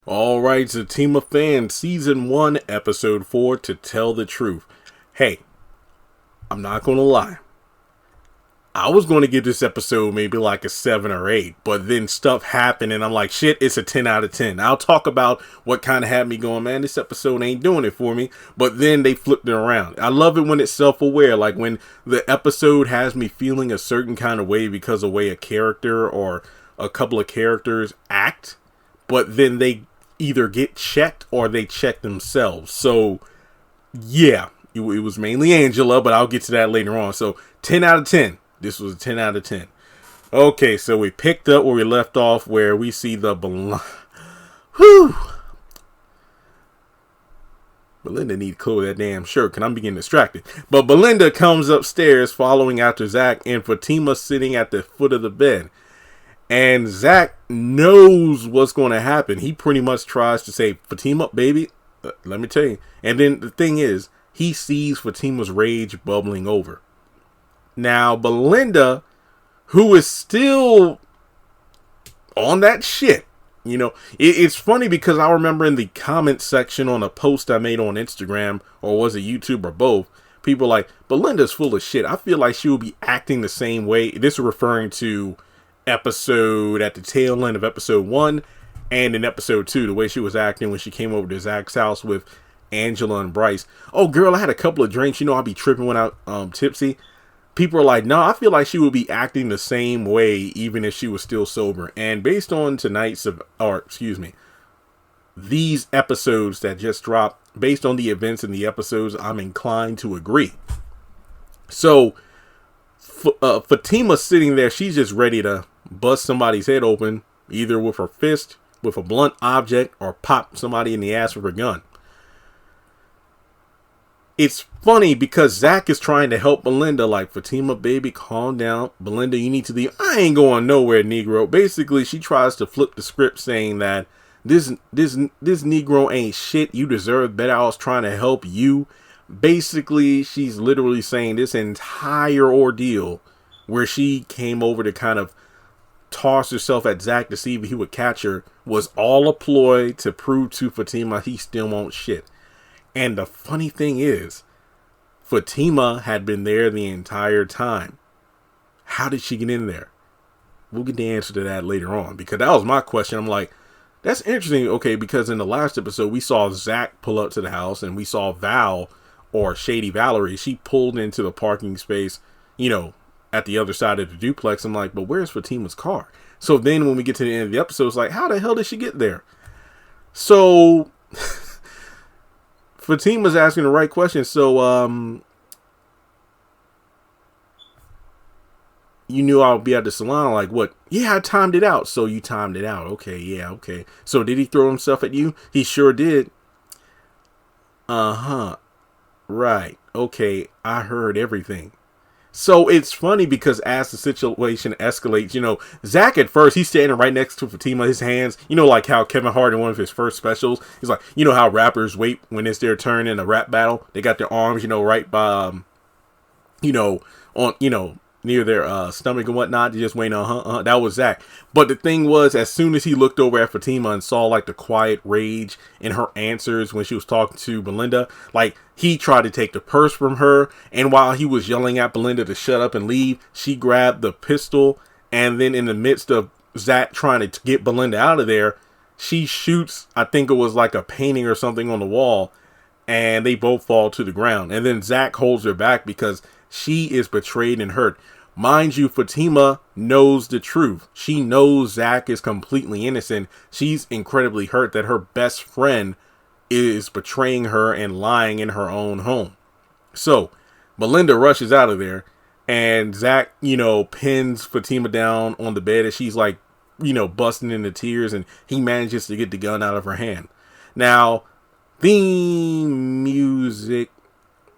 All right, Zatima fans, season 1, episode 4, to tell the truth. Hey, I'm not going to lie. I was going to give this episode maybe like a 7 or 8, but then stuff happened and I'm like, shit, it's a 10 out of 10. I'll talk about what kind of had me going, man, this episode ain't doing it for me. But then they flipped it around. I love it when it's self-aware, like when the episode has me feeling a certain kind of way because of the way a character or a couple of characters act, but then they either get checked or they check themselves. So yeah, it was mainly Angela, but I'll get to that later on. So 10 out of 10. This was a 10 out of 10. Okay, so we picked up where we left off, where we see the Belinda need to close that damn shirt because I'm getting distracted. But Belinda comes upstairs following after Zach, and Fatima sitting at the foot of the bed. And Zach knows what's going to happen. He pretty much tries to say, Fatima, baby, let me tell you. And then the thing is, he sees Fatima's rage bubbling over. Now, Belinda, who is still on that shit, you know, it's funny because I remember in the comment section on a post I made on Instagram, or was it YouTube or both, people were like, Belinda's full of shit. I feel like she will be acting the same way. This is referring to episode at the tail end of episode 1 and in episode 2, the way she was acting when she came over to Zach's house with Angela and Bryce. Oh girl, I had a couple of drinks, you know, I'll be tripping when I'm tipsy. People are like, no, I feel like she would be acting the same way even if she was still sober. And based on these episodes that just dropped, based on the events in the episodes, I'm inclined to agree. So Fatima's sitting there, she's just ready to bust somebody's head open, either with her fist, with a blunt object, or pop somebody in the ass with her gun. It's funny because Zach is trying to help Belinda, like, Fatima, baby, calm down. Belinda, you need to leave. I ain't going nowhere, Negro. Basically, she tries to flip the script saying that this Negro ain't shit. You deserve better. I was trying to help you. Basically, she's literally saying this entire ordeal where she came over to kind of toss herself at Zach to see if he would catch her was all a ploy to prove to Fatima he still won't shit. And the funny thing is, Fatima had been there the entire time. How did she get in there? We'll get the answer to that later on, because that was my question. I'm like, that's interesting. Okay, because in the last episode, we saw Zach pull up to the house and we saw Val, or Shady Valerie, she pulled into the parking space, you know, at the other side of the duplex. I'm like, but where's Fatima's car? So then when we get to the end of the episode, it's like, how the hell did she get there? So Fatima's asking the right question. So, you knew I would be at the salon. Like, what? Yeah, I timed it out. So you timed it out. Okay, yeah, okay. So did he throw himself at you? He sure did. Uh-huh. Right. Okay, I heard everything. So it's funny because as the situation escalates, you know, Zach at first, he's standing right next to Fatima, his hands, you know, like how Kevin Hart in one of his first specials, he's like, you know how rappers wait when it's their turn in a rap battle? They got their arms, you know, right by, you know, on, you know, near their stomach and whatnot. They just waiting on, that was Zach. But the thing was, as soon as he looked over at Fatima and saw like the quiet rage in her answers when she was talking to Belinda, like he tried to take the purse from her. And while he was yelling at Belinda to shut up and leave, she grabbed the pistol. And then in the midst of Zach trying to get Belinda out of there, she shoots, I think it was like a painting or something on the wall, and they both fall to the ground. And then Zach holds her back because she is betrayed and hurt. Mind you, Fatima knows the truth. She knows Zach is completely innocent. She's incredibly hurt that her best friend is betraying her and lying in her own home. So Belinda rushes out of there, and Zach, you know, pins Fatima down on the bed as she's like, you know, busting into tears, and he manages to get the gun out of her hand. Now, theme music.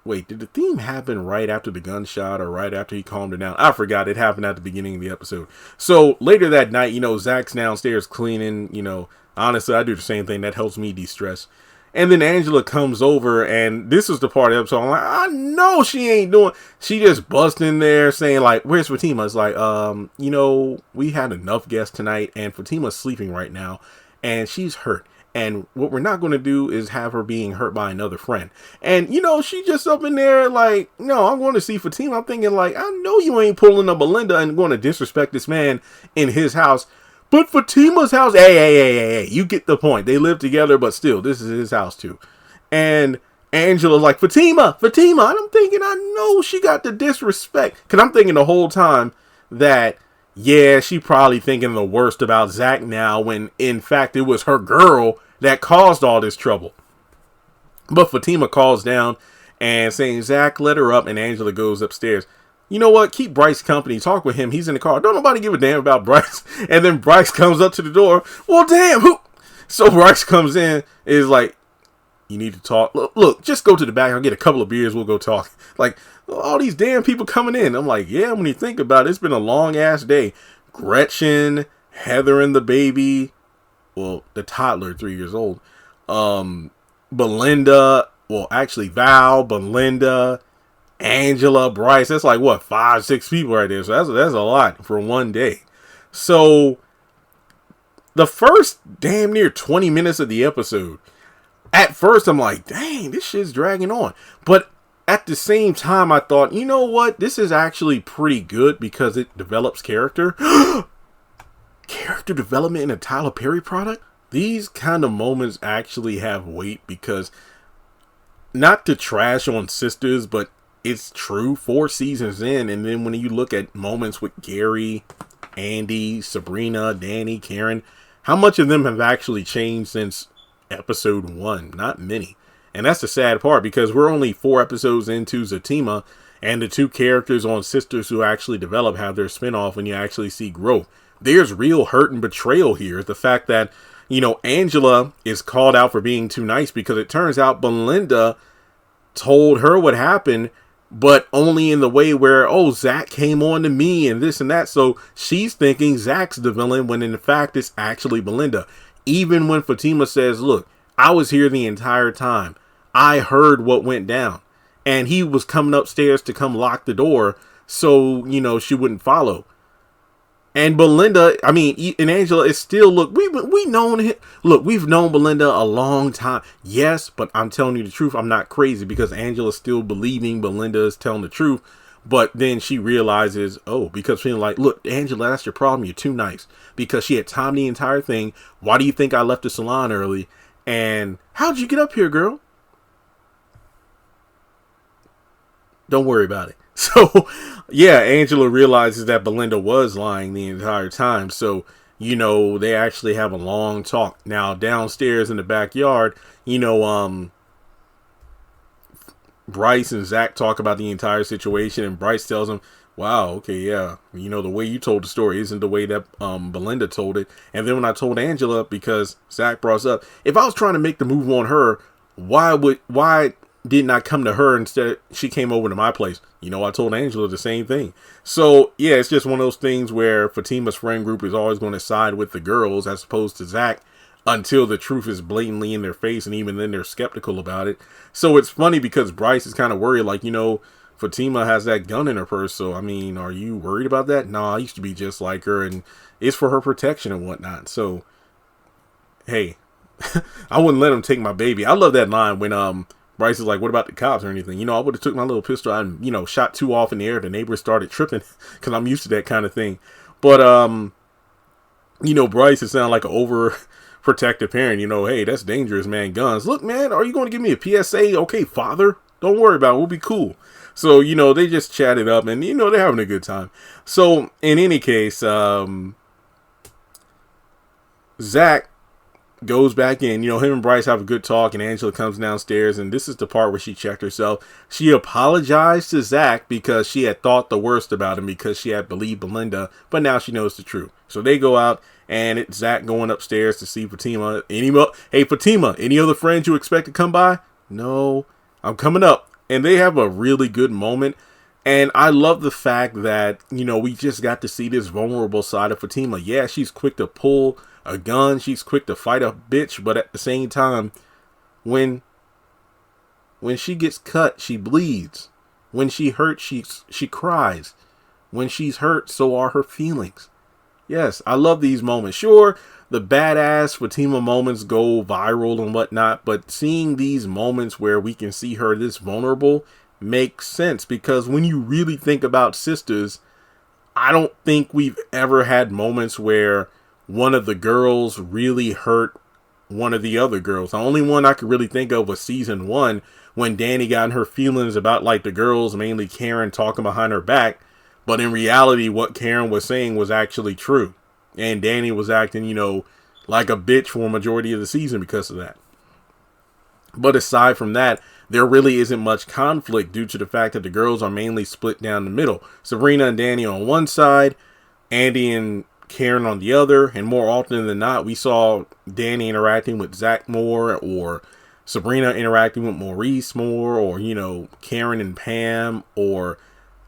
Wait, did the theme happen right after the gunshot or right after he calmed her down? I forgot. It happened at the beginning of the episode. So later that night, you know, Zach's downstairs cleaning. You know, honestly, I do the same thing. That helps me de-stress. And then Angela comes over, and this is the part of the episode I'm like, I know she ain't doing. She just busts in there saying like, where's Fatima? It's like, you know, we had enough guests tonight, and Fatima's sleeping right now, and she's hurt. And what we're not going to do is have her being hurt by another friend. And, she just up in there like, no, I'm going to see Fatima. I'm thinking like, I know you ain't pulling a Belinda and going to disrespect this man in his house. But Fatima's house, hey, you get the point. They live together, but still, this is his house too. And Angela's like, Fatima. And I'm thinking, I know she got the disrespect. Because I'm thinking the whole time that, yeah, she probably thinking the worst about Zach now, when in fact it was her girl that caused all this trouble. But Fatima calls down and saying, Zach, let her up, and Angela goes upstairs. You know what? Keep Bryce company. Talk with him. He's in the car. Don't nobody give a damn about Bryce. And then Bryce comes up to the door. Well, damn, who? So Bryce comes in, is like, you need to talk. Look, just go to the back. I'll get a couple of beers. We'll go talk. Like, all these damn people coming in. I'm like, yeah, when you think about it, it's been a long ass day. Gretchen, Heather and the baby, well, the toddler, 3 years old. Belinda, well, actually Val, Belinda, Angela, Bryce. That's like what, 5-6 people right there. So that's a lot for one day. So the first damn near 20 minutes of the episode, at first I'm like, dang, this shit's dragging on. But at the same time, I thought, you know what? This is actually pretty good because it develops character. Character development in a Tyler Perry product? These kind of moments actually have weight because, not to trash on Sisters, but it's true, 4 seasons in. And then when you look at moments with Gary, Andy, Sabrina, Danny, Karen, how much of them have actually changed since episode 1? Not many. And that's the sad part, because we're only 4 episodes into Zatima, and the 2 characters on Sisters who actually develop have their spinoff when you actually see growth. There's real hurt and betrayal here. The fact that, Angela is called out for being too nice, because it turns out Belinda told her what happened, but only in the way where, oh, Zach came on to me and this and that. So she's thinking Zach's the villain, when in fact it's actually Belinda. Even when Fatima says, look, I was here the entire time. I heard what went down. And he was coming upstairs to come lock the door so, she wouldn't follow. And Belinda, and Angela is still, look, we've known Belinda a long time. Yes, but I'm telling you the truth, I'm not crazy, because Angela's still believing Belinda is telling the truth. But then she realizes, because feeling like, look, Angela, that's your problem. You're too nice. Because she had timed the entire thing. Why do you think I left the salon early? And how'd you get up here, girl? Don't worry about it. So, yeah, Angela realizes that Belinda was lying the entire time. So, they actually have a long talk. Now, downstairs in the backyard, Bryce and Zach talk about the entire situation, and Bryce tells him, wow, okay, yeah, the way you told the story isn't the way that Belinda told it. And then when I told Angela, because Zach brought up, if I was trying to make the move on her, why didn't I come to her instead? She came over to my place. I told Angela the same thing. So, yeah, it's just one of those things where Fatima's friend group is always going to side with the girls as opposed to Zach, until the truth is blatantly in their face, and even then they're skeptical about it. So it's funny because Bryce is kind of worried, like, Fatima has that gun in her purse, so, are you worried about that? No, I used to be just like her, and it's for her protection and whatnot. So, hey, I wouldn't let him take my baby. I love that line when Bryce is like, what about the cops or anything? I would have took my little pistol and, shot 2 off in the air. The neighbors started tripping because I'm used to that kind of thing. But, Bryce is sounding like an overprotective parent. Hey, that's dangerous, man. Guns. Look, man, are you going to give me a PSA? Okay, father. Don't worry about it. We'll be cool. So, they just chatted up and, they're having a good time. So, in any case, Zach goes back in, him and Bryce have a good talk, and Angela comes downstairs, and this is the part where she checked herself. She apologized to Zach because she had thought the worst about him because she had believed Belinda, but now she knows the truth. So they go out, and it's Zach going upstairs to see Fatima. Hey, Fatima, any other friends you expect to come by? No, I'm coming up. And they have a really good moment. And I love the fact that, we just got to see this vulnerable side of Fatima. Yeah, she's quick to pull a gun. She's quick to fight a bitch. But at the same time, when she gets cut, she bleeds. When she hurts, she cries. When she's hurt, so are her feelings. Yes, I love these moments. Sure, the badass Fatima moments go viral and whatnot, but seeing these moments where we can see her this vulnerable makes sense, because when you really think about Sisters, I don't think we've ever had moments where one of the girls really hurt one of the other girls. The only one I could really think of was season 1, when Danny got in her feelings about like the girls, mainly Karen, talking behind her back. But in reality, what Karen was saying was actually true. And Danny was acting, like a bitch for a majority of the season because of that. But aside from that, there really isn't much conflict due to the fact that the girls are mainly split down the middle. Sabrina and Danny on one side, Andy and Karen on the other. And more often than not, we saw Danny interacting with Zach more, or Sabrina interacting with Maurice more, or, Karen and Pam, or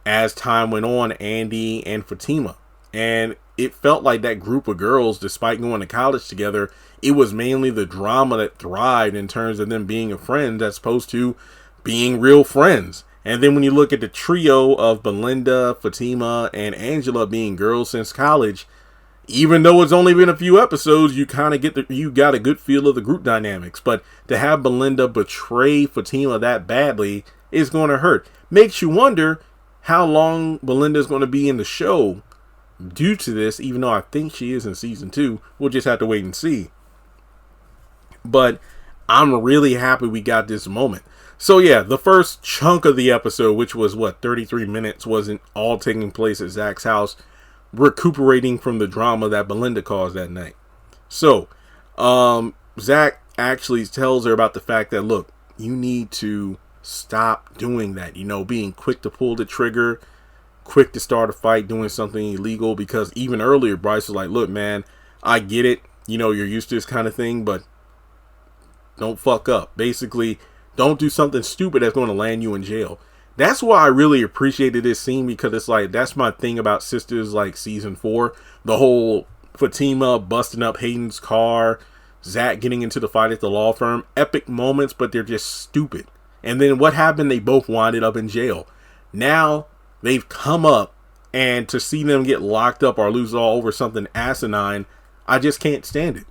as time went on, Andy and Fatima. And it felt like that group of girls, despite going to college together, it was mainly the drama that thrived in terms of them being a friend as opposed to being real friends. And then when you look at the trio of Belinda, Fatima, and Angela being girls since college, even though it's only been a few episodes, you kind of you got a good feel of the group dynamics. But to have Belinda betray Fatima that badly is going to hurt. Makes you wonder how long Belinda's going to be in the show due to this, even though I think she is in season 2. We'll just have to wait and see. But I'm really happy we got this moment. So yeah, the first chunk of the episode, which was 33 minutes, wasn't all taking place at Zach's house, recuperating from the drama that Belinda caused that night. So Zach actually tells her about the fact that, look, you need to stop doing that, being quick to pull the trigger, quick to start a fight, doing something illegal. Because even earlier, Bryce was like, look, man, I get it, you're used to this kind of thing, but don't fuck up. Basically, don't do something stupid that's going to land you in jail. That's why I really appreciated this scene, because it's like, that's my thing about Sisters, like season 4, the whole Fatima busting up Hayden's car, Zach getting into the fight at the law firm, epic moments, but they're just stupid. And then what happened? They both winded up in jail. Now they've come up, and to see them get locked up or lose all over something asinine, I just can't stand it.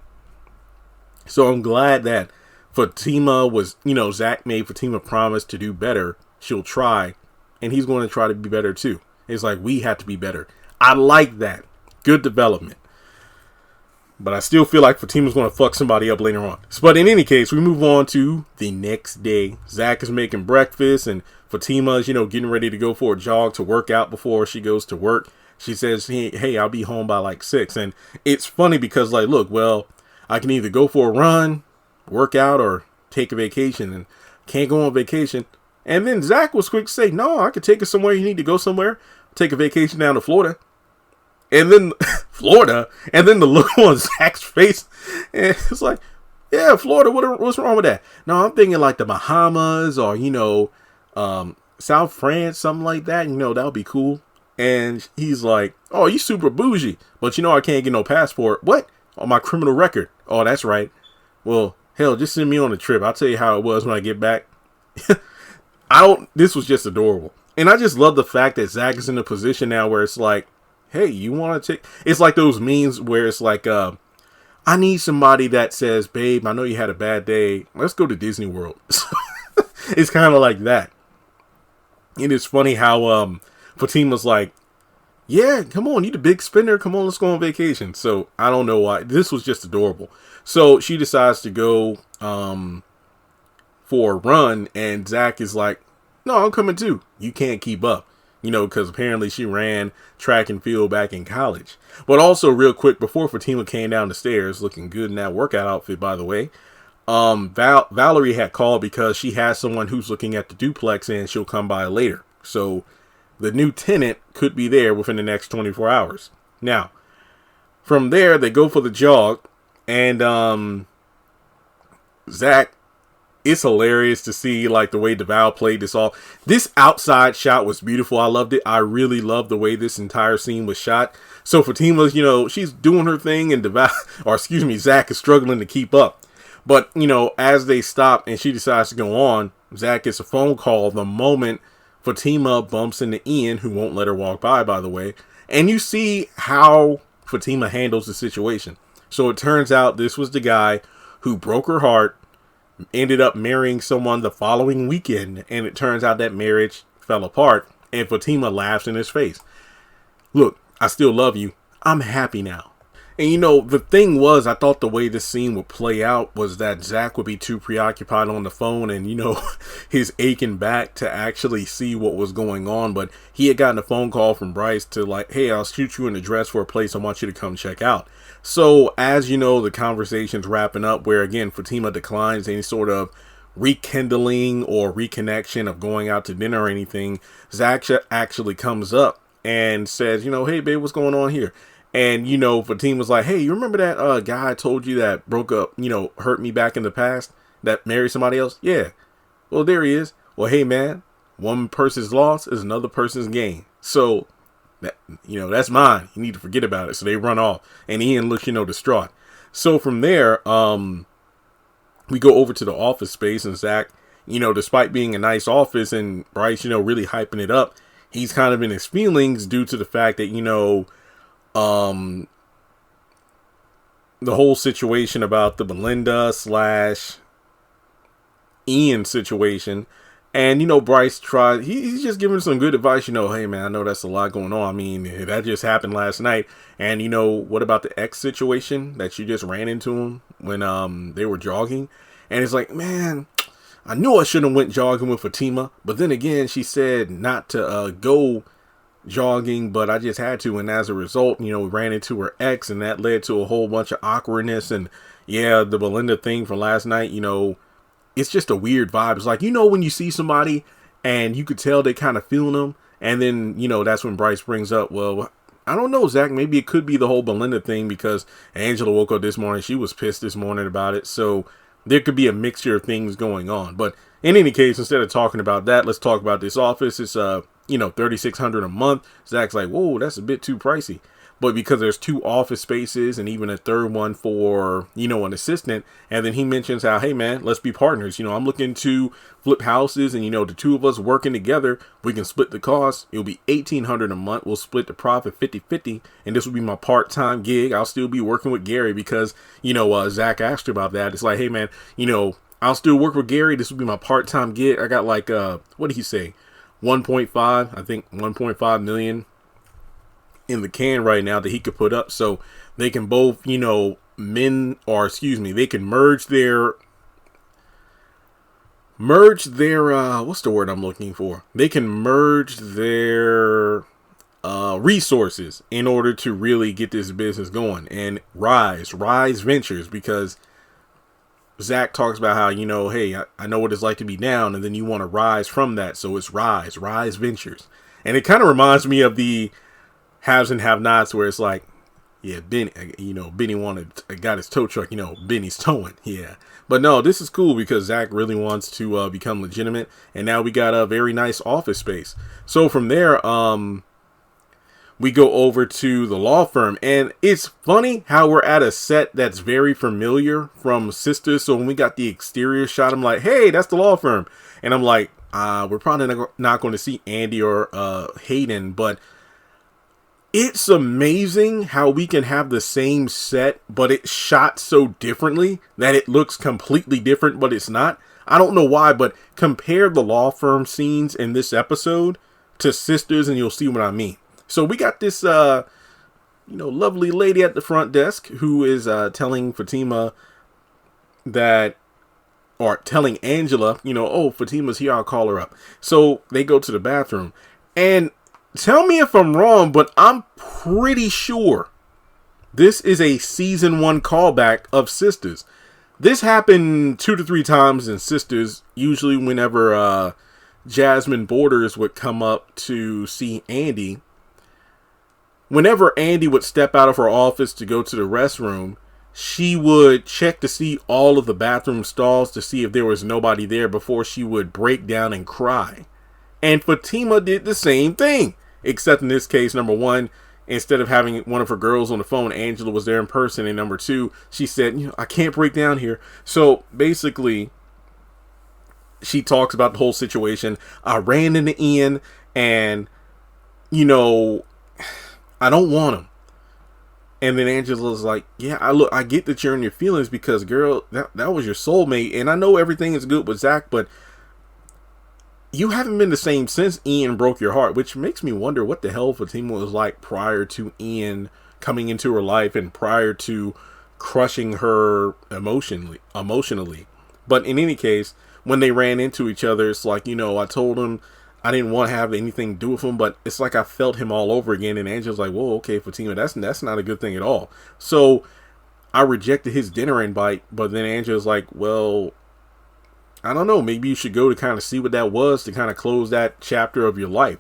So I'm glad that Fatima was, Zach made Fatima promise to do better. She'll try, and he's going to try to be better too. It's like, we have to be better. I like that. Good development. But I still feel like Fatima's going to fuck somebody up later on. But in any case, we move on to the next day. Zach is making breakfast, and Fatima is, getting ready to go for a jog to work out before she goes to work. She says, hey, I'll be home by like 6. And it's funny because, like, look, well, I can either go for a run, work out, or take a vacation, and can't go on vacation. And then Zach was quick to say, no, I could take her somewhere. You need to go somewhere. Take a vacation down to Florida. And then Florida, and then the look on Zach's face, and it's like, yeah, Florida, what's wrong with that? No, I'm thinking like the Bahamas, or, South France, something like that. That would be cool. And he's like, oh, you super bougie, but I can't get no passport. What? On my criminal record. Oh, that's right. Well, hell, just send me on a trip. I'll tell you how it was when I get back. This was just adorable. And I just love the fact that Zach is in a position now where it's like, hey, you want to take, it's like those memes where it's like, I need somebody that says, babe, I know you had a bad day. Let's go to Disney World. It's kind of like that. And it's funny how, Fatima's like, yeah, come on, you the big spender. Come on, let's go on vacation. So I don't know why. This was just adorable. So she decides to go, for a run, and Zach is like, no, I'm coming too. You can't keep up. Because apparently she ran track and field back in college. But also, real quick, before Fatima came down the stairs, looking good in that workout outfit, by the way, Valerie had called because she has someone who's looking at the duplex, and she'll come by later. So the new tenant could be there within the next 24 hours. Now, from there, they go for the jog, and Zach, it's hilarious to see like the way DeVal played this off. This outside shot was beautiful. I loved it. I really loved the way this entire scene was shot. So Fatima's, she's doing her thing, and Zach is struggling to keep up. But, as they stop and she decides to go on, Zach gets a phone call the moment Fatima bumps into Ian, who won't let her walk by the way. And you see how Fatima handles the situation. So it turns out this was the guy who broke her heart, ended up marrying someone the following weekend, and it turns out that marriage fell apart, and Fatima laughs in his face. Look, I still love you. I'm happy now. And you know, the thing was, I thought the way this scene would play out was that Zach would be too preoccupied on the phone and, you know, his aching back to actually see what was going on. But he had gotten a phone call from Bryce to like, hey, I'll shoot you an address for a place I want you to come check out. So as you know, the conversation's wrapping up where, again, Fatima declines any sort of rekindling or reconnection of going out to dinner or anything. Zach actually comes up and says, you know, hey, babe, what's going on here? And, you know, Fatima's like, hey, you remember that guy I told you that broke up, you know, hurt me back in the past, that married somebody else? Yeah. Well, there he is. Well, hey, man, one person's loss is another person's gain. So, that, you know, that's mine. You need to forget about it. So they run off. And Ian looks, you know, distraught. So from there, we go over to the office space. And Zach, you know, despite being a nice office and Bryce, you know, really hyping it up, he's kind of in his feelings due to the fact that, you know, the whole situation about the Belinda / Ian situation. And, you know, Bryce tried, he's just giving some good advice, you know, hey man, I know that's a lot going on. I mean, that just happened last night. And, you know, what about the ex situation that you just ran into him when, they were jogging? And it's like, man, I knew I shouldn't have went jogging with Fatima, but then again, she said not to, go jogging, but I just had to, and as a result, you know, we ran into her ex, and that led to a whole bunch of awkwardness. And yeah, the Belinda thing from last night, you know, it's just a weird vibe. It's like, you know, when you see somebody and you could tell they kind of feeling them, and then, you know, that's when Bryce brings up, well, I don't know, Zach, maybe it could be the whole Belinda thing, because Angela woke up this morning, she was pissed this morning about it, so there could be a mixture of things going on. But in any case, instead of talking about that, let's talk about this office. It's you know, $3,600 a month. Zach's like, whoa, that's a bit too pricey. But because there's 2 office spaces and even a third one for, you know, an assistant. And then he mentions how, hey man, let's be partners. You know, I'm looking to flip houses, and, you know, the 2 of us working together, we can split the cost. It'll be $1,800 a month. We'll split the profit 50-50. And this will be my part-time gig. I'll still be working with Gary because, you know, Zach asked her about that. It's like, hey man, you know, I'll still work with Gary. This will be my part-time gig. I got like, what did he say? 1.5 million in the can right now that he could put up, so they can both, you know, they can merge their what's the word I'm looking for? They can merge their resources in order to really get this business going and rise ventures, because Zach talks about how, you know, hey, I know what it's like to be down, and then you want to rise from that. So it's rise ventures. And it kind of reminds me of the haves and have nots, where it's like, yeah, Benny got his tow truck, you know, Benny's towing. Yeah. But no, this is cool because Zach really wants to become legitimate. And now we got a very nice office space. So from there, we go over to the law firm, and it's funny how we're at a set that's very familiar from Sistas. So when we got the exterior shot, I'm like, hey, that's the law firm. And I'm like, we're probably not going to see Andy or Hayden, but it's amazing how we can have the same set, but it's shot so differently that it looks completely different, but it's not. I don't know why, but compare the law firm scenes in this episode to Sistas and you'll see what I mean. So we got this, lovely lady at the front desk who is telling Fatima telling Angela, you know, oh, Fatima's here, I'll call her up. So they go to the bathroom, and tell me if I'm wrong, but I'm pretty sure this is a season 1 callback of Sistas. This happened 2 to 3 times in Sistas, usually whenever Jasmine Borders would come up to see Andy. Whenever Andy would step out of her office to go to the restroom, she would check to see all of the bathroom stalls to see if there was nobody there before she would break down and cry. And Fatima did the same thing, except in this case, number 1, instead of having one of her girls on the phone, Angela was there in person. And number 2, she said, you know, I can't break down here. So basically, she talks about the whole situation. I ran into Ian, and, you know, I don't want him. And then Angela's like, yeah, I get that you're in your feelings because, girl, that was your soulmate. And I know everything is good with Zach, but you haven't been the same since Ian broke your heart, which makes me wonder what the hell Fatima was like prior to Ian coming into her life and prior to crushing her emotionally. But in any case, when they ran into each other, it's like, I told him I didn't want to have anything to do with him, but it's like I felt him all over again. And Angela's like, whoa, okay, Fatima, that's not a good thing at all. So I rejected his dinner invite, but then Angela's like, well, I don't know, maybe you should go to kind of see what that was to kind of close that chapter of your life.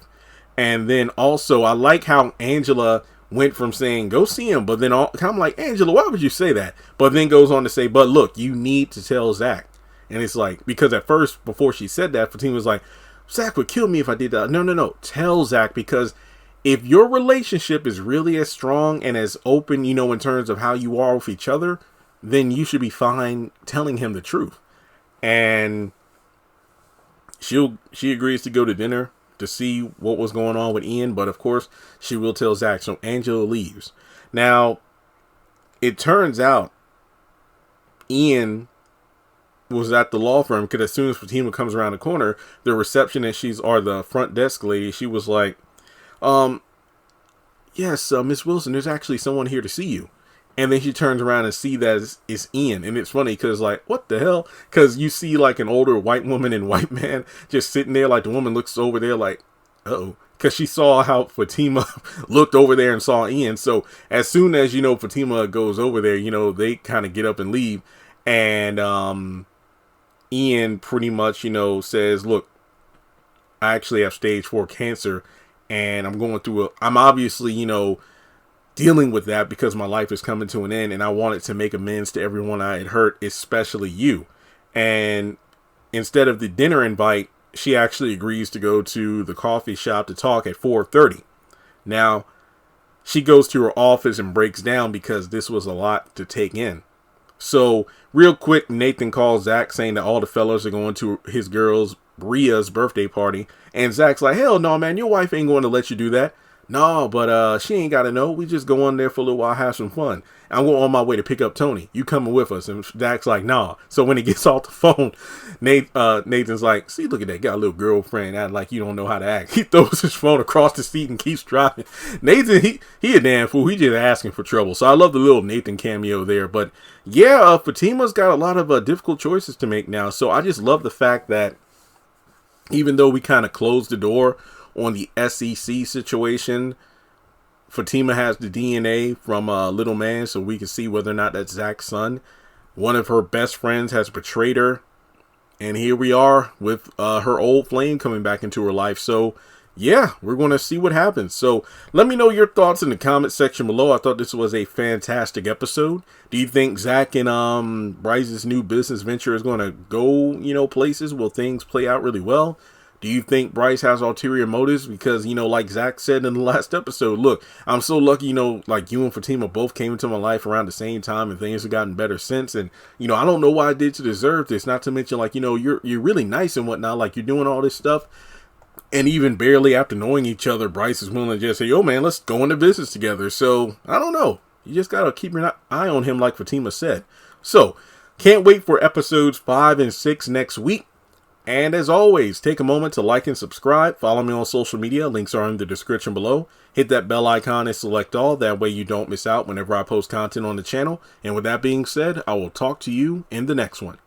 And then also, I like how Angela went from saying, go see him, but then I'm like, Angela, why would you say that? But then goes on to say, but look, you need to tell Zach. And it's like, because at first, before she said that, Fatima was like, Zach would kill me if I did that. No. Tell Zach, because if your relationship is really as strong and as open, in terms of how you are with each other, then you should be fine telling him the truth. And she agrees to go to dinner to see what was going on with Ian, but of course she will tell Zach. So Angela leaves. Now, it turns out Ian was at the law firm, because as soon as Fatima comes around the corner, the receptionist, or the front desk lady, she was like, yes, Miss Wilson, there's actually someone here to see you. And then she turns around and see that it's Ian. And it's funny because, like, what the hell? Because you see, like, an older white woman and white man just sitting there. Like, the woman looks over there like, uh-oh. Because she saw how Fatima looked over there and saw Ian. So as soon as, Fatima goes over there, they kind of get up and leave. And Ian pretty much, says, look, I actually have stage 4 cancer. And I'm going through I'm obviously, dealing with that because my life is coming to an end, and I wanted to make amends to everyone I had hurt, especially you. And instead of the dinner invite, she actually agrees to go to the coffee shop to talk at 4:30. Now, she goes to her office and breaks down because this was a lot to take in. So real quick, Nathan calls Zach saying that all the fellas are going to his girl's, Bria's, birthday party. And Zach's like, hell no, man, your wife ain't going to let you do that. No, but she ain't got to know. We just go on there for a little while, have some fun. I'm going on my way to pick up Tony. You coming with us? And Zach's like, nah. So when he gets off the phone, Nathan's like, see, look at that. Got a little girlfriend acting like you don't know how to act. He throws his phone across the seat and keeps driving. Nathan, he a damn fool. He just asking for trouble. So I love the little Nathan cameo there. But yeah, Fatima's got a lot of difficult choices to make now. So I just love the fact that even though we kind of closed the door on the SEC situation, Fatima has the DNA from Little Man, so we can see whether or not that's Zach's son. One of her best friends has betrayed her, and here we are with her old flame coming back into her life. So yeah, we're going to see what happens. So let me know your thoughts in the comment section below. I thought this was a fantastic episode. Do you think Zach and Bryce's new business venture is going to go, places? Will things play out really well? Do you think Bryce has ulterior motives? Because, like Zach said in the last episode, look, I'm so lucky, like you and Fatima both came into my life around the same time, and things have gotten better since. And, I don't know what I did to deserve this. Not to mention, like, you're really nice and whatnot. Like, you're doing all this stuff. And even barely after knowing each other, Bryce is willing to just say, yo, man, let's go into business together. So, I don't know. You just got to keep your eye on him, like Fatima said. So, can't wait for episodes 5 and 6 next week. And as always, take a moment to like and subscribe. Follow me on social media. Links are in the description below. Hit that bell icon and select all. That way you don't miss out whenever I post content on the channel. And with that being said, I will talk to you in the next one.